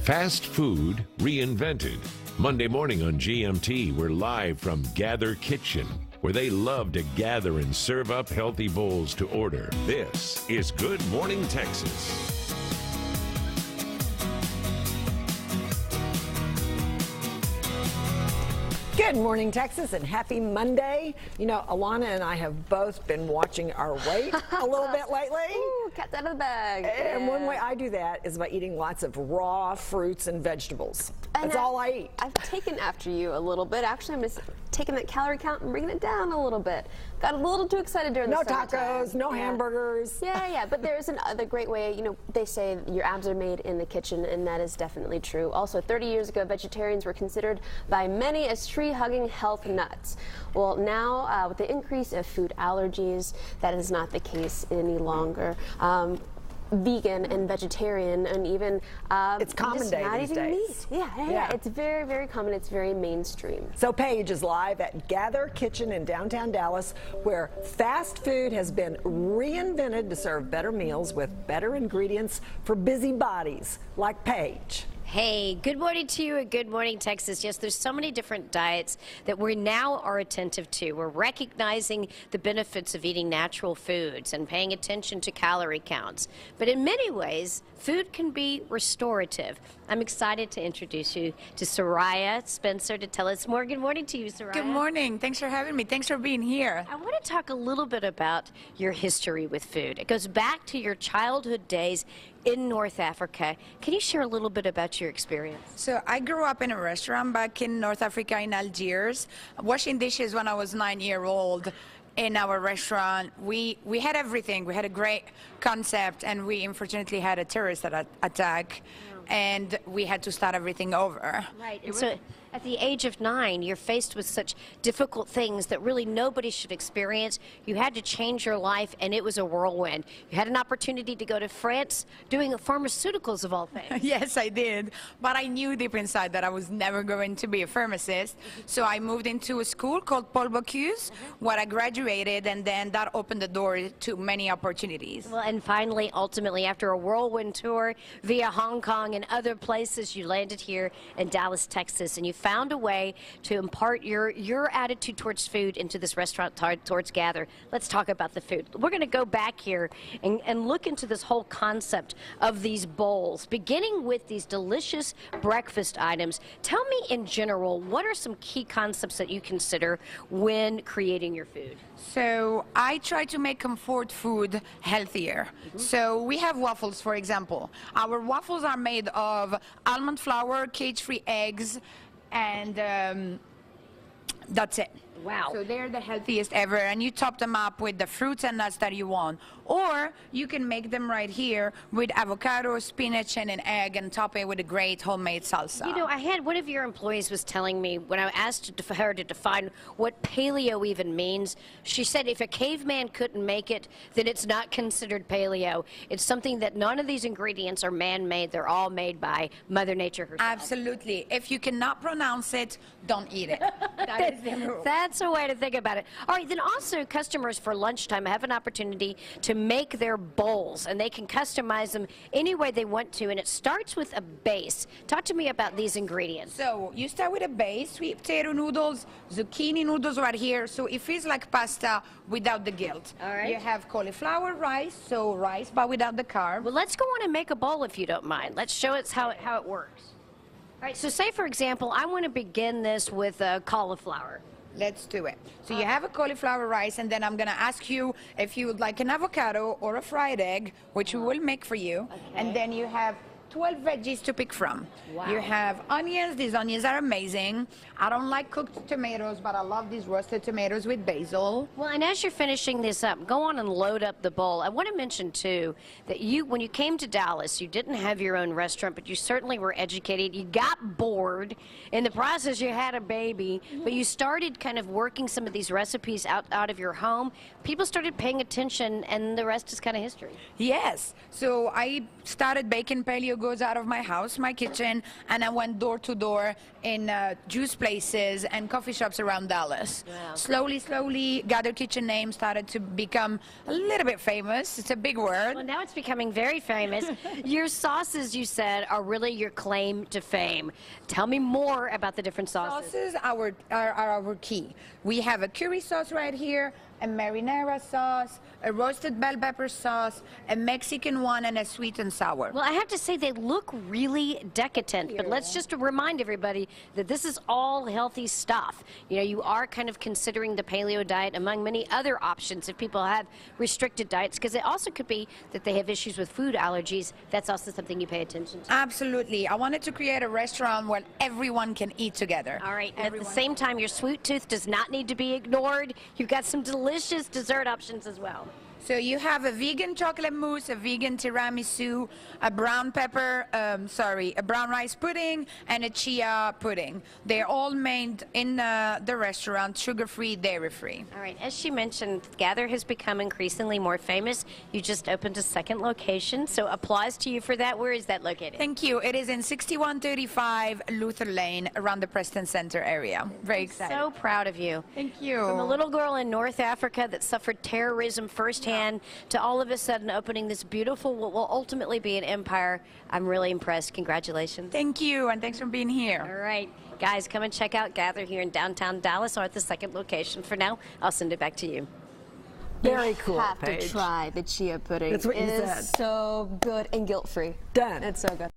Fast food reinvented. Monday morning on GMT, we're live from Gather Kitchen, where they love to gather and serve up healthy bowls to order. This is Good Morning Texas. Good morning, Texas, and happy Monday. You know, Alana and I have both been watching our weight a little bit lately. Ooh, cat's out of the bag. And one way I do that is by eating lots of raw fruits and vegetables. That's all I eat. I've taken after you a little bit. Actually, I'm just taking that calorie count and bringing it down a little bit. Got a little too excited during the summertime. No tacos, no hamburgers. Yeah, but there's another great way. You know, they say your abs are made in the kitchen, and that is definitely true. Also, 30 years ago, vegetarians were considered by many as tree-hugging health nuts. Well, now, with the increase of food allergies, that is not the case any longer. Vegan and vegetarian, and even it's common day not these even days. meat. Yeah. It's very, very common. It's very mainstream. So Paige is live at Gather Kitchen in downtown Dallas, where fast food has been reinvented to serve better meals with better ingredients for busy bodies like Paige. Hey, good morning to you and good morning, Texas. Yes, there's so many different diets that we now are attentive to. We're recognizing the benefits of eating natural foods and paying attention to calorie counts. But in many ways, food can be restorative. I'm excited to introduce you to Soraya Spencer to tell us more. Good morning to you, Soraya. Good morning. Thanks for having me. Thanks for being here. I want to talk a little bit about your history with food. It goes back to your childhood days in North Africa. Can you share a little bit about your experience? So I grew up in a restaurant back in North Africa in Algiers, washing dishes when I was 9 years old. In our restaurant, we had everything. We had a great concept, and we unfortunately had a terrorist attack, and we had to start everything over. Right. And so at the age of 9, you're faced with such difficult things that really nobody should experience. You had to change your life, and it was a whirlwind. You had an opportunity to go to France doing pharmaceuticals of all things. Yes, I did. But I knew deep inside that I was never going to be a pharmacist. So I moved into a school called Paul Bocuse, where I graduated, and then that opened the door to many opportunities. Well, and finally, ultimately, after a whirlwind tour via Hong Kong and other places, you landed here in Dallas, Texas, and you found a way to impart your attitude towards food into this restaurant towards Gather. Let's talk about the food. We're going to go back here and look into this whole concept of these bowls, beginning with these delicious breakfast items. Tell me in general, what are some key concepts that you consider when creating your food? So I try to make comfort food healthier. So we have waffles, for example. Our waffles are made of almond flour, cage-free eggs, and that's it. Wow. So they're the healthiest ever, and you top them up with the fruits and nuts that you want. Or you can make them right here with avocado, spinach, and an egg, and top it with a great homemade salsa. You know, I had one of your employees was telling me when I asked her to define what paleo even means, she said if a caveman couldn't make it, then it's not considered paleo. It's something that none of these ingredients are man-made. They're all made by Mother Nature herself. Absolutely. If you cannot pronounce it, don't eat it. That is the rule. That's a way to think about it. All right, then also customers for lunchtime have an opportunity to make their bowls, and they can customize them any way they want to, and it starts with a base. Talk to me about these ingredients. So you start with a base, sweet potato noodles, zucchini noodles right here, so it feels like pasta without the guilt. All right. You have cauliflower rice, so rice but without the carb. Well, let's go on and make a bowl if you don't mind. Let's show us how it works. All right, so say, for example, I want to begin this with cauliflower. Let's do it. So you have a cauliflower rice, and then I'm going to ask you if you would like an avocado or a fried egg, which we will make for you. Okay. And then you have 12 veggies to pick from. Wow. You have onions. These onions are amazing. I don't like cooked tomatoes, but I love these roasted tomatoes with basil. Well, and as you're finishing this up, go on and load up the bowl. I want to mention, too, that when you came to Dallas, you didn't have your own restaurant, but you certainly were educated. You got bored. In the process, you had a baby, but you started kind of working some of these recipes out of your home. People started paying attention, and the rest is kind of history. Yes. So I started baking paleo paleo goes out of my house, my kitchen, and I went door to door in juice places and coffee shops around Dallas. Wow. Slowly, Gather Kitchen name started to become a little bit famous. It's a big word. Well, now it's becoming very famous. Your sauces, you said, are really your claim to fame. Tell me more about the different sauces. Sauces are our key. We have a curry sauce right here, a marinara sauce, a roasted bell pepper sauce, a Mexican one, and a sweet and sour. Well, I have to say they look really decadent, but let's just remind everybody that this is all healthy stuff. You know, you are kind of considering the paleo diet among many other options if people have restricted diets, because it also could be that they have issues with food allergies. That's also something you pay attention to. Absolutely. I wanted to create a restaurant where everyone can eat together. All right, and at the same time, your sweet tooth does not need to be ignored. You've got some delicious dessert options as well. So you have a vegan chocolate mousse, a vegan tiramisu, a brown rice pudding, and a chia pudding. They're all made in the restaurant, sugar-free, dairy-free. All right, as she mentioned, Gather has become increasingly more famous. You just opened a second location, so applause to you for that. Where is that located? Thank you. It is in 6135 Luther Lane, around the Preston Center area. Very excited. So proud of you. Thank you. From a little girl in North Africa that suffered terrorism firsthand to all of a sudden opening this beautiful, what will ultimately be an empire, I'm really impressed. Congratulations. Thank you, and thanks for being here. All right. Guys, come and check out Gather here in downtown Dallas or at the second location. For now, I'll send it back to you. Very cool, You have Paige. to try the chia pudding. That's what you It said. is so good and guilt-free. Done. It's so good.